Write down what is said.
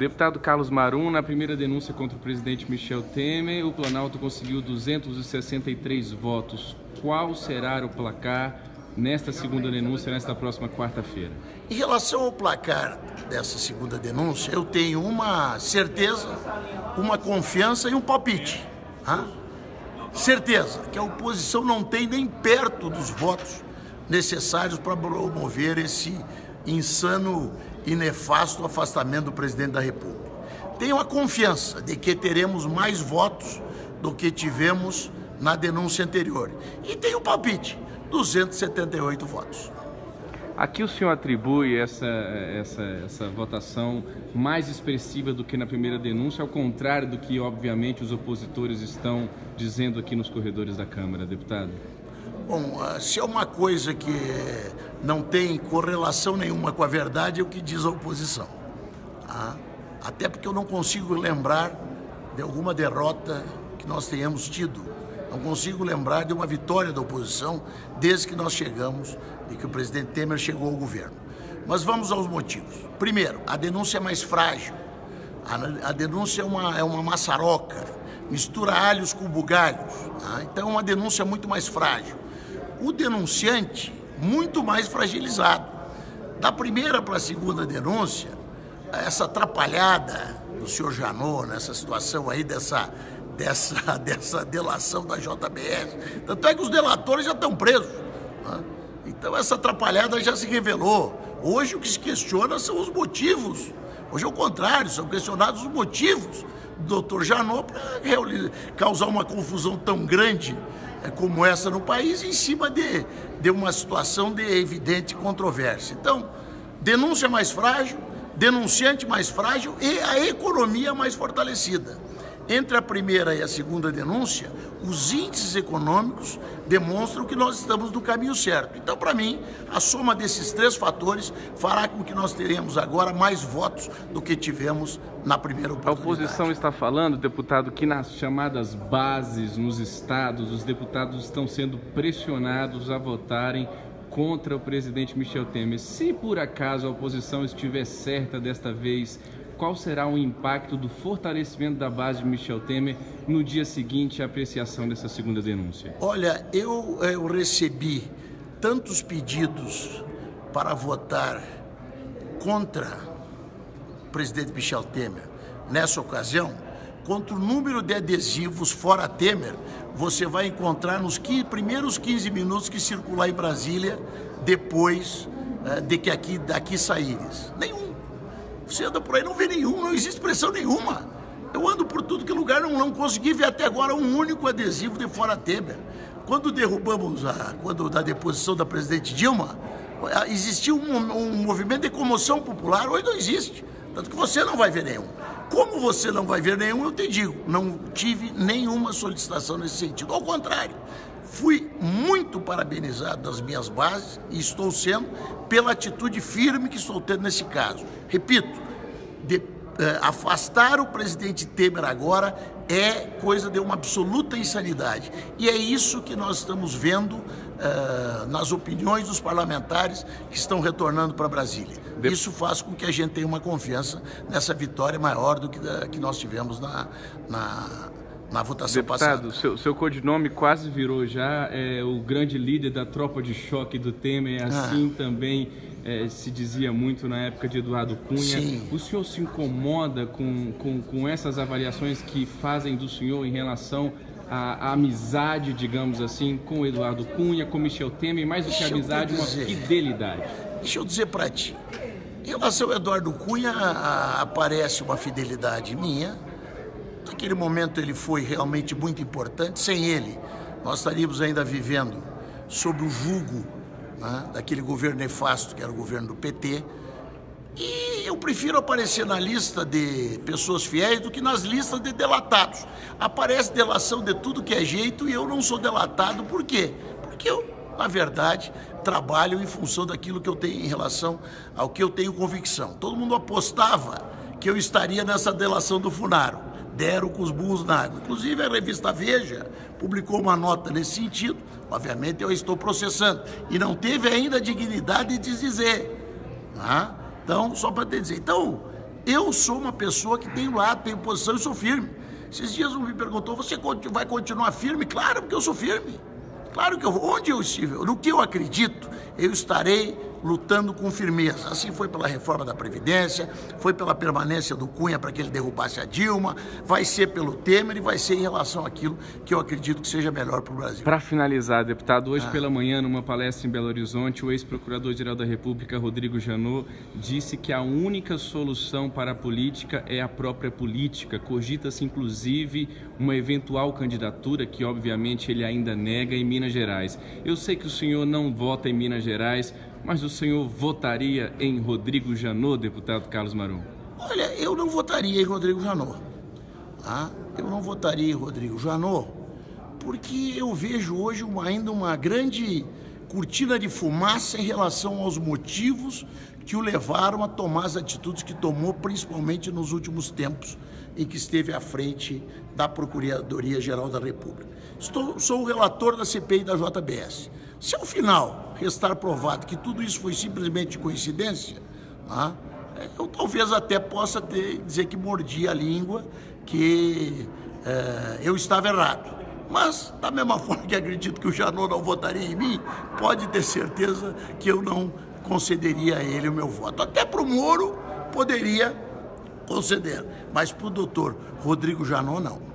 Deputado Carlos Marum, na primeira denúncia contra o presidente Michel Temer, o Planalto conseguiu 263 votos. Qual será o placar nesta segunda denúncia, nesta próxima quarta-feira? Em relação ao placar dessa segunda denúncia, eu tenho uma certeza, uma confiança e um palpite. Certeza que a oposição não tem nem perto dos votos necessários para promover esse insano e nefasto afastamento do presidente da República. Tenho a confiança de que teremos mais votos do que tivemos na denúncia anterior. E tenho o palpite, 278 votos. Aqui o senhor atribui essa votação mais expressiva do que na primeira denúncia, ao contrário do que, obviamente, os opositores estão dizendo aqui nos corredores da Câmara, deputado? Bom, se é uma coisa que não tem correlação nenhuma com a verdade, é o que diz a oposição. Até porque eu não consigo lembrar de alguma derrota que nós tenhamos tido. Não consigo lembrar de uma vitória da oposição desde que nós chegamos e que o presidente Temer chegou ao governo. Mas vamos aos motivos. Primeiro, a denúncia é mais frágil. A denúncia é uma maçaroca, mistura alhos com bugalhos. Então é uma denúncia muito mais frágil. O denunciante, muito mais fragilizado. Da primeira para a segunda denúncia, essa atrapalhada do senhor Janot, nessa situação aí dessa delação da JBS. Tanto é que os delatores já estão presos. Então essa atrapalhada já se revelou. Hoje o que se questiona são os motivos. Hoje é o contrário, são questionados os motivos do Dr. Janot para causar uma confusão tão grande como essa no país, em cima de uma situação de evidente controvérsia. Então, denúncia mais frágil, denunciante mais frágil e a economia mais fortalecida. Entre a primeira e a segunda denúncia, os índices econômicos demonstram que nós estamos no caminho certo. Então, para mim, a soma desses três fatores fará com que nós teremos agora mais votos do que tivemos na primeira oportunidade. A oposição está falando, deputado, que nas chamadas bases nos estados, os deputados estão sendo pressionados a votarem contra o presidente Michel Temer. Se por acaso a oposição estiver certa desta vez, qual será o impacto do fortalecimento da base de Michel Temer no dia seguinte à apreciação dessa segunda denúncia? Olha, eu recebi tantos pedidos para votar contra o presidente Michel Temer nessa ocasião, quanto o número de adesivos fora Temer, você vai encontrar nos primeiros 15 minutos que circular em Brasília, depois de que daqui saíres. Nenhum. Você anda por aí, não vê nenhum, não existe pressão nenhuma. Eu ando por tudo que lugar, não consegui ver até agora um único adesivo de fora Temer. Quando derrubamos da deposição da presidente Dilma, existia um movimento de comoção popular, hoje não existe. Tanto que você não vai ver nenhum. Como você não vai ver nenhum, eu te digo, não tive nenhuma solicitação nesse sentido. Ao contrário, fui muito parabenizado nas minhas bases e estou sendo pela atitude firme que estou tendo nesse caso. Repito, afastar o presidente Temer agora é coisa de uma absoluta insanidade. E é isso que nós estamos vendo nas opiniões dos parlamentares que estão retornando para Brasília. Isso faz com que a gente tenha uma confiança nessa vitória maior do que nós tivemos na votação passada. Deputado, seu codinome quase virou já o grande líder da tropa de choque do Temer, assim também se dizia muito na época de Eduardo Cunha. Sim. O senhor se incomoda com essas avaliações que fazem do senhor em relação à amizade, digamos assim, com o Eduardo Cunha, com Michel Temer, mais do que amizade, uma fidelidade? Deixa eu dizer para ti, em relação ao Eduardo Cunha, aparece uma fidelidade minha. Naquele momento ele foi realmente muito importante. Sem ele, nós estaríamos ainda vivendo sob o jugo daquele governo nefasto que era o governo do PT. E eu prefiro aparecer na lista de pessoas fiéis do que nas listas de delatados. Aparece delação de tudo que é jeito e eu não sou delatado. Por quê? Porque eu, na verdade, trabalho em função daquilo que eu tenho em relação ao que eu tenho convicção. Todo mundo apostava que eu estaria nessa delação do Funaro. Deram com os burros na água. Inclusive a revista Veja publicou uma nota nesse sentido. Obviamente eu estou processando. E não teve ainda a dignidade de dizer. Então, só para te dizer. Então, Eu sou uma pessoa que tenho lado, tenho posição e sou firme. Esses dias um me perguntou, você vai continuar firme? Claro, porque eu sou firme. Claro que onde eu estiver, no que eu acredito, eu estarei lutando com firmeza. Assim foi pela reforma da Previdência, foi pela permanência do Cunha para que ele derrubasse a Dilma, vai ser pelo Temer e vai ser em relação àquilo que eu acredito que seja melhor para o Brasil. Para finalizar, deputado, hoje pela manhã, numa palestra em Belo Horizonte, o ex-procurador-geral da República, Rodrigo Janot, disse que a única solução para a política é a própria política. Cogita-se, inclusive, uma eventual candidatura, que obviamente ele ainda nega, em Minas Gerais. Eu sei que o senhor não vota em Minas Gerais, mas o senhor votaria em Rodrigo Janot, deputado Carlos Marum? Olha, eu não votaria em Rodrigo Janot. Tá? Eu não votaria em Rodrigo Janot porque eu vejo hoje ainda uma grande cortina de fumaça em relação aos motivos que o levaram a tomar as atitudes que tomou, principalmente nos últimos tempos em que esteve à frente da Procuradoria-Geral da República. Sou o relator da CPI da JBS. Se ao final restar provado que tudo isso foi simplesmente coincidência, eu talvez até possa dizer que mordi a língua, que eu estava errado. Mas, da mesma forma que acredito que o Janot não votaria em mim, pode ter certeza que eu não concederia a ele o meu voto. Até para o Moro poderia conceder, mas para o doutor Rodrigo Janot, não.